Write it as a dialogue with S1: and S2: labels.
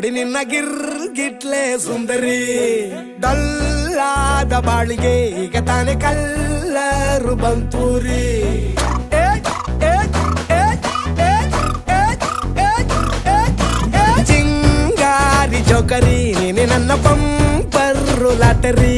S1: ನೋಡಿ ನಿನ್ನ ಗಿರ್ಗಿಟ್ಲೆ ಸುಂದರಿ ಡಲ್ಲಾದ ಬಾಳಿಗೆ ಈಗ ತಾನೆ ಕಲ್ಲರು ಬಂತೂರಿ ಚಿಂಗಾರಿ ಜೋಕರಿ ನೀನೆ ನನ್ನ ಪಂಪರು ಲಾಟರಿ